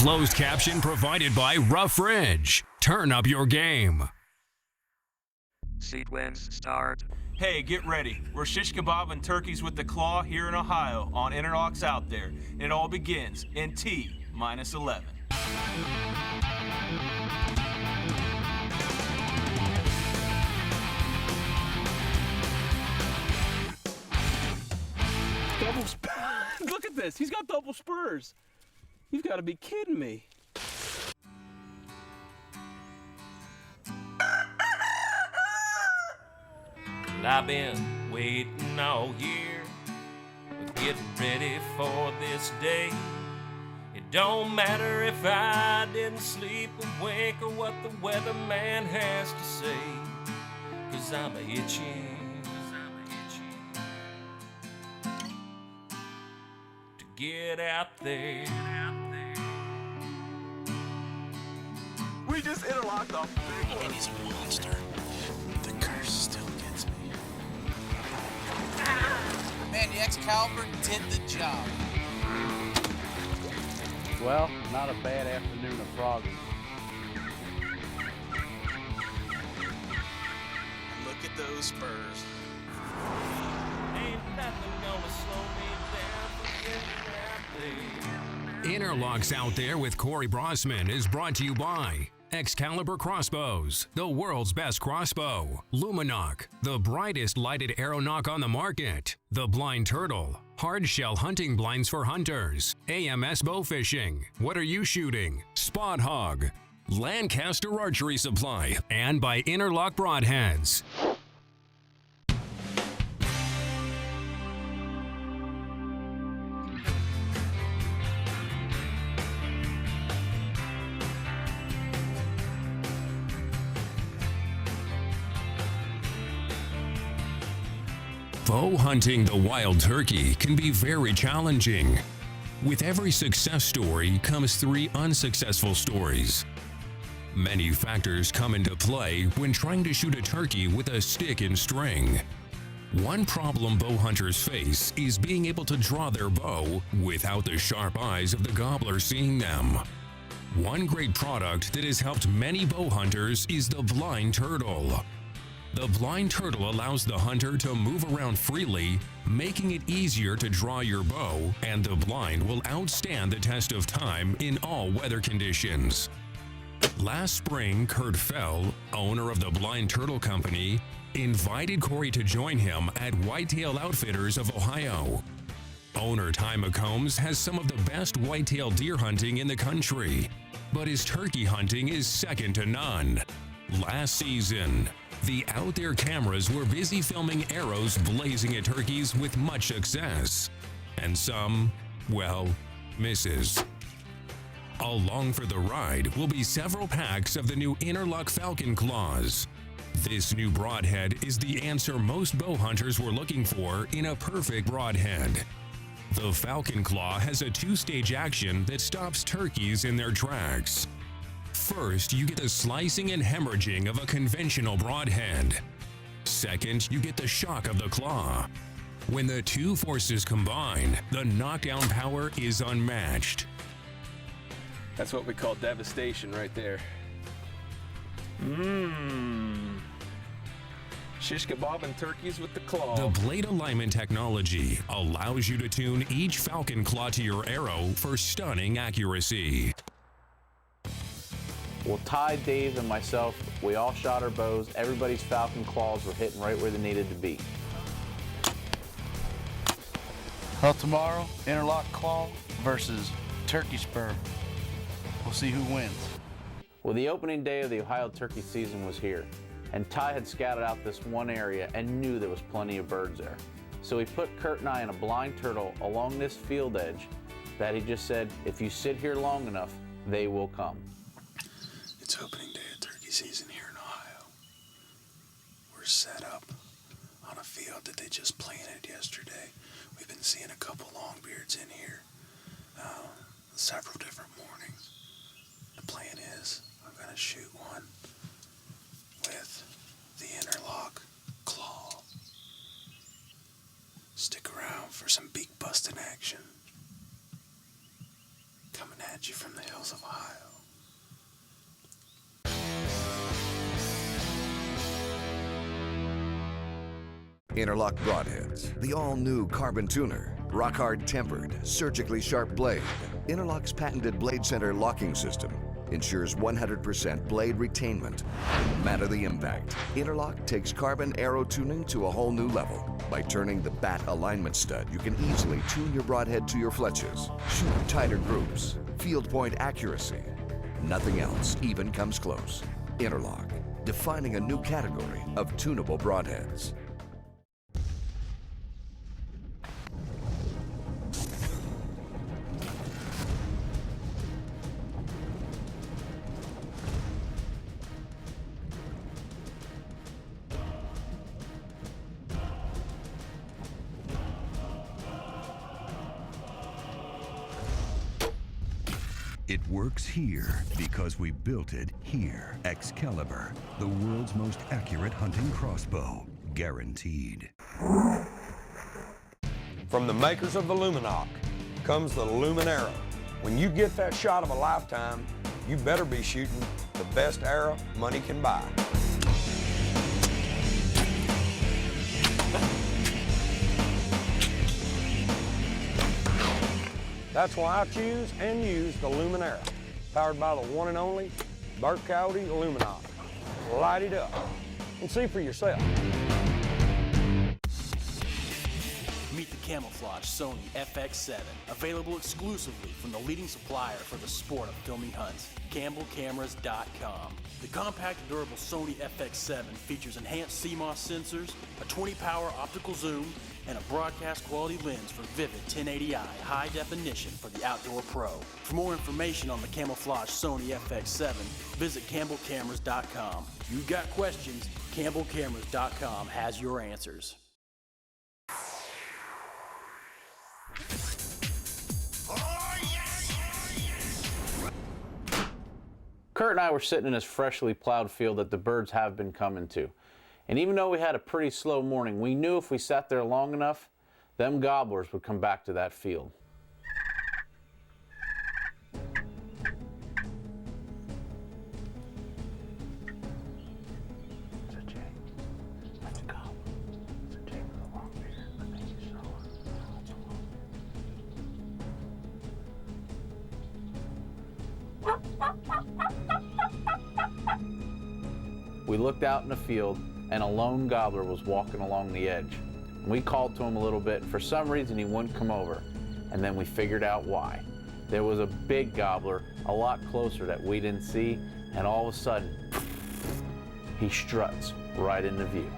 Closed caption provided by Rough Ridge. Turn up your game. Sequence start. Hey, get ready. We're shish kebab and turkeys with the claw here in Ohio on Interlocks Out There. And it all begins in T-11. Double Look at this. He's got double spurs. You've got to be kidding me. I've been waiting all year, getting ready for this day. It don't matter if I didn't sleep a wink or what the weatherman has to say, 'cause I'm itching to get out there. We just interlocked off the big one. And he's a monster. The curse still gets me. Man, the Excalibur did the job. Well, not a bad afternoon of frogging. Look at those spurs. Ain't nothing gonna slow me down from getting out there. Interlocks Out There with Corey Brosman is brought to you by Excalibur Crossbows, the world's best crossbow. Lumenok, the brightest lighted arrow nock on the market. The Blind Turtle, hard shell hunting blinds for hunters. AMS Bow Fishing, what are you shooting? Spot Hog, Lancaster Archery Supply, and by Interlock Broadheads. Bow hunting the wild turkey can be very challenging. With every success story comes 3 unsuccessful stories. Many factors come into play when trying to shoot a turkey with a stick and string. One problem bow hunters face is being able to draw their bow without the sharp eyes of the gobbler seeing them. One great product that has helped many bow hunters is the Blind Turtle. The Blind Turtle allows the hunter to move around freely, making it easier to draw your bow, and the blind will outstand the test of time in all weather conditions. Last spring, Kurt Fell, owner of the Blind Turtle Company, invited Corey to join him at Whitetail Outfitters of Ohio. Owner Ty McCombs has some of the best whitetail deer hunting in the country, but his turkey hunting is second to none. Last season, the Out There cameras were busy filming arrows blazing at turkeys with much success, and some, well, misses. Along for the ride will be several packs of the new Interlock Falcon Claws. This new broadhead is the answer most bow hunters were looking for in a perfect broadhead. The Falcon Claw has a 2-stage action that stops turkeys in their tracks. First, you get the slicing and hemorrhaging of a conventional broadhead. Second, you get the shock of the claw. When the two forces combine, the knockdown power is unmatched. That's what we call devastation right there. Shish kebab and turkeys with the claw. The blade alignment technology allows you to tune each Falcon Claw to your arrow for stunning accuracy. Well, Ty, Dave, and myself, we all shot our bows. Everybody's Falcon Claws were hitting right where they needed to be. Well, tomorrow, Interlock Claw versus Turkey Spur. We'll see who wins. Well, the opening day of the Ohio turkey season was here, and Ty had scouted out this one area and knew there was plenty of birds there. So he put Kurt and I in a Blind Turtle along this field edge that he just said, if you sit here long enough, they will come. It's opening day of turkey season here in Ohio. We're set up on a field that they just planted yesterday. We've been seeing a couple longbeards in here several different mornings. The plan is I'm going to shoot one with the Interlock Claw. Stick around for some beak busting action. coming at you from the hills of Ohio. Interlock Broadheads, the all-new carbon tuner, rock-hard tempered, surgically sharp blade. Interlock's patented blade center locking system ensures 100% blade retainment, no matter the impact. Interlock takes carbon arrow tuning to a whole new level. By turning the bat alignment stud, you can easily tune your broadhead to your fletches, shoot tighter groups, field point accuracy. Nothing else even comes close. Interlock, defining a new category of tunable broadheads. It works here because we built it here. Excalibur, the world's most accurate hunting crossbow. Guaranteed. From the makers of the Lumenok comes the Lumen Arrow. When you get that shot of a lifetime, you better be shooting the best arrow money can buy. That's why I choose and use the Lumen Arrow, powered by the one and only Burt Coyote Lumenok. Light it up and see for yourself. Meet the camouflage Sony FX7, available exclusively from the leading supplier for the sport of filming hunts, CampbellCameras.com. The compact and durable Sony FX7 features enhanced CMOS sensors, a 20-power optical zoom, and a broadcast quality lens for vivid 1080i high definition for the outdoor pro. For more information on the camouflage Sony FX7, visit CampbellCameras.com. You've got questions, CampbellCameras.com has your answers. Kurt and I were sitting in this freshly plowed field that the birds have been coming to. And even though we had a pretty slow morning, we knew if we sat there long enough, them gobblers would come back to that field. We looked out in the field, and a lone gobbler was walking along the edge. We called to him a little bit, and for some reason he wouldn't come over. And then we figured out why. There was a big gobbler a lot closer that we didn't see, and all of a sudden, he struts right into view.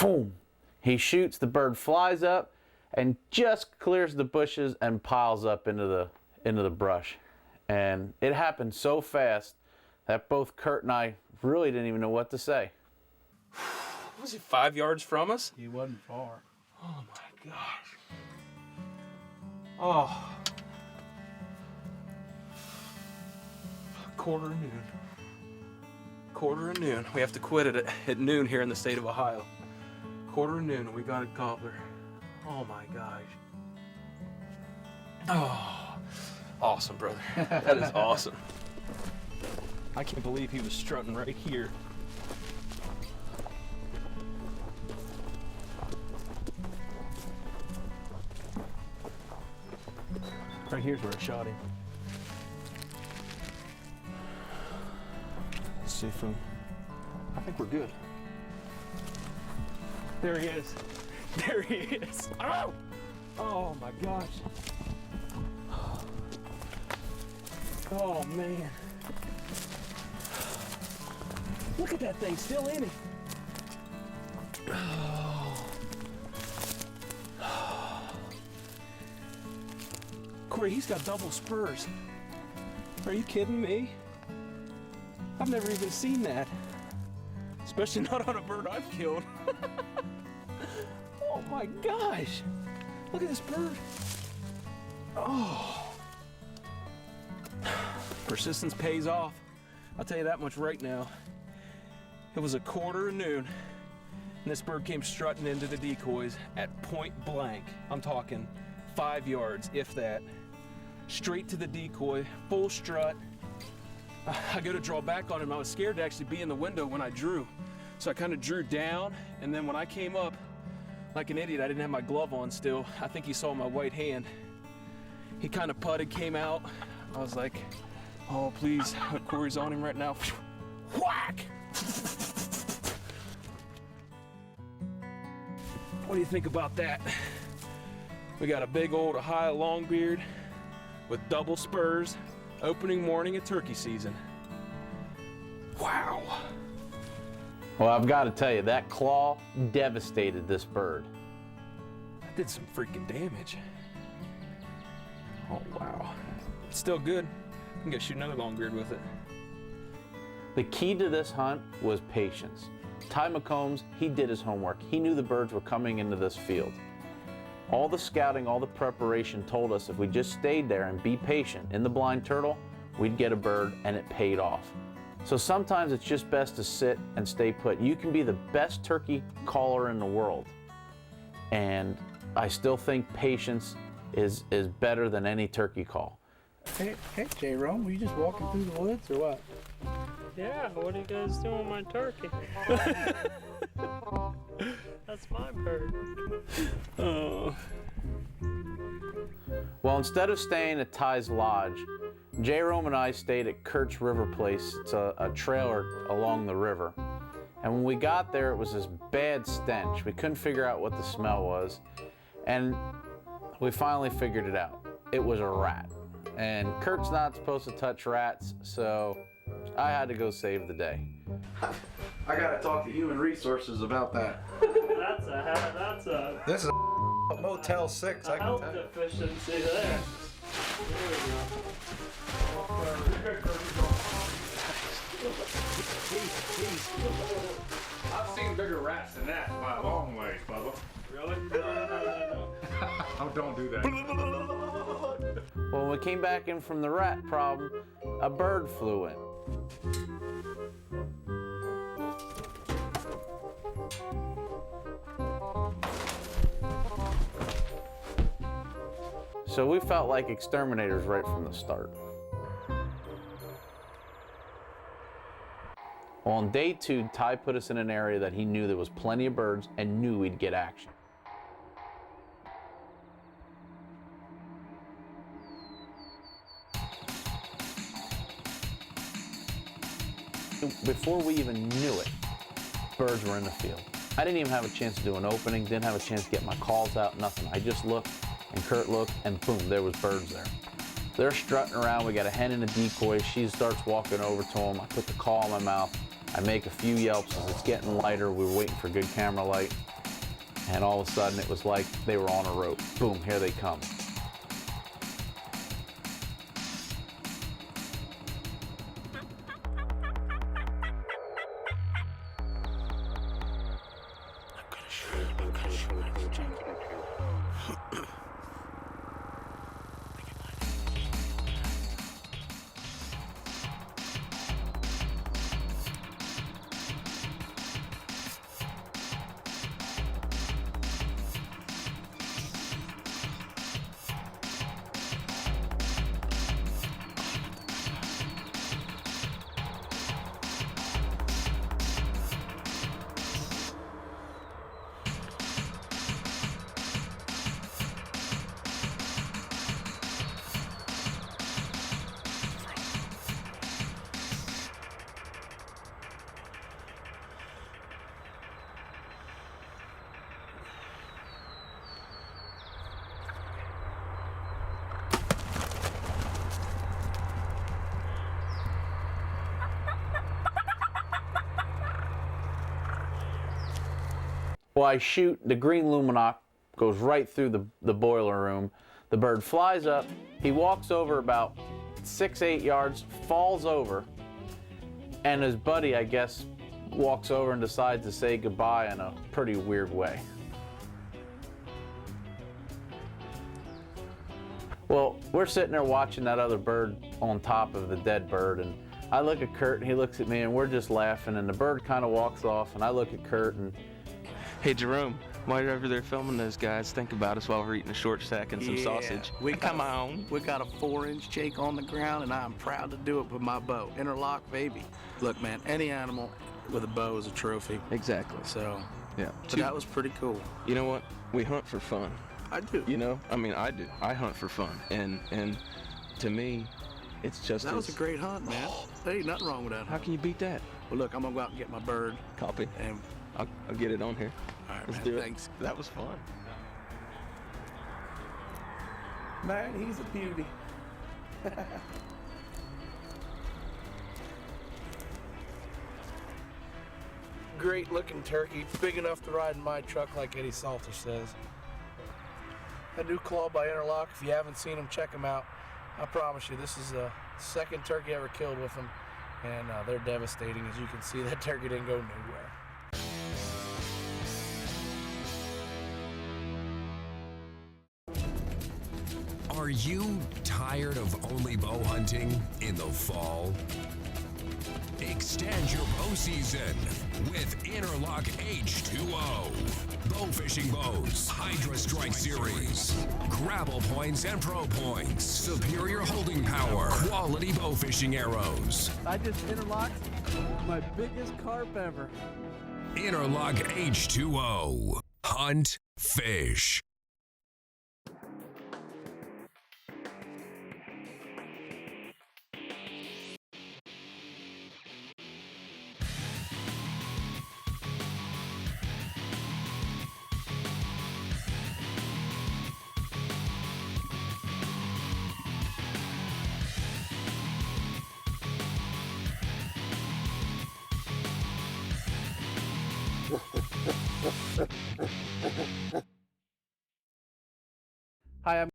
Boom! He shoots, the bird flies up and just clears the bushes and piles up into the brush. And it happened so fast that both Kurt and I really didn't even know what to say. Was he 5 yards from us? He wasn't far. Oh my gosh. Oh. Quarter of noon. Quarter of noon. We have to quit it at noon here in the state of Ohio. Quarter of noon, we got a gobbler. Oh my gosh. Oh, awesome, brother. That is awesome. I can't believe he was strutting right here. Right here's where I shot him. Let's see if I think we're good. There he is. There he is. Oh! Oh my gosh. Oh man. Look at that thing still in it. Oh. Corey, he's got double spurs. Are you kidding me? I've never even seen that. Especially not on a bird I've killed. Oh my gosh. Look at this bird. Oh. Persistence pays off. I'll tell you that much right now. It was 1:15, and this bird came strutting into the decoys at point blank. I'm talking 5 yards, if that. Straight to the decoy, full strut. I go to draw back on him. I was scared to actually be in the window when I drew. So I kind of drew down, and then when I came up, like an idiot, I didn't have my glove on still. I think he saw my white hand. He kind of putted, came out. I was like, oh, please, Corey's on him right now. Whack! What do you think about that? We got a big old Ohio longbeard with double spurs, opening morning of turkey season. Wow. Well, I've got to tell you, that claw devastated this bird. That did some freaking damage. Oh, wow. It's still good. I can go shoot another longbeard with it. The key to this hunt was patience. Ty McCombs, he did his homework. He knew the birds were coming into this field. All the scouting, all the preparation told us if we just stayed there and be patient in the blind turtle, we'd get a bird, and it paid off. So sometimes it's just best to sit and stay put. You can be the best turkey caller in the world, and I still think patience is better than any turkey call. Hey, J-Rome, were you just walking through the woods or what? Yeah, what are you guys doing with my turkey? That's my bird. Oh. Well, instead of staying at Ty's Lodge, J-Rome and I stayed at Kurt's River Place. It's a trailer along the river. And when we got there, it was this bad stench. We couldn't figure out what the smell was. And we finally figured it out. It was a rat. And Kurt's not supposed to touch rats, so I had to go save the day. I gotta talk to Human Resources about that. This is a Motel 6, I can tell you. Deficiency there. I've seen bigger rats than that by a long ways, Bubba. Really? Oh, don't do that. Well, when we came back in from the rat problem, a bird flew in. So we felt like exterminators right from the start. Well, on day 2, Ty put us in an area that he knew there was plenty of birds and knew we'd get action. Before we even knew it, birds were in the field. I didn't even have a chance to do an opening, didn't have a chance to get my calls out, nothing. I just looked, and Kurt looked, and boom, there was birds there. They're strutting around. We got a hen in a decoy. She starts walking over to them. I put the call in my mouth. I make a few yelps as it's getting lighter. We were waiting for good camera light, and all of a sudden it was like they were on a rope. Boom, here they come. Well, I shoot, the green Lumenok goes right through the boiler room. The bird flies up, he walks over about 6-8 yards, falls over, And his buddy, I guess, walks over and decides to say goodbye in a pretty weird way. Well, we're sitting there watching that other bird on top of the dead bird, and I look at Kurt and he looks at me and we're just laughing, and the bird kind of walks off and I look at Kurt and... Hey Jerome, while you're over there filming those guys, think about us while we're eating a short stack and some sausage. Come on. We got a 4-inch jake on the ground, and I'm proud to do it with my bow. Interlock, baby. Look, man, any animal with a bow is a trophy. Exactly. So, yeah. but that was pretty cool. You know what? We hunt for fun. I do. You know? I mean, I do. I hunt for fun. And to me, it's just That was a great hunt, man. There ain't nothing wrong with that. How can you beat that? Well, look, I'm going to go out and get my bird. Copy. And I'll get it on here. all right, Let's man, do it. thanks. That was fun. Man, he's a beauty. Great looking turkey, big enough to ride in my truck like Eddie Salter says. A new claw by Interlock. If you haven't seen them, check them out. I promise you, this is the second turkey I ever killed with them, and they're devastating. As you can see, that turkey didn't go nowhere. Are you tired of only bow hunting in the fall? Extend your bow season with Interlock H2O. Bow fishing bows, Hydra Strike Series, grapple points and pro points, superior holding power, quality bow fishing arrows. I just interlocked my biggest carp ever. Interlock H2O. Hunt, fish. Hi, I'm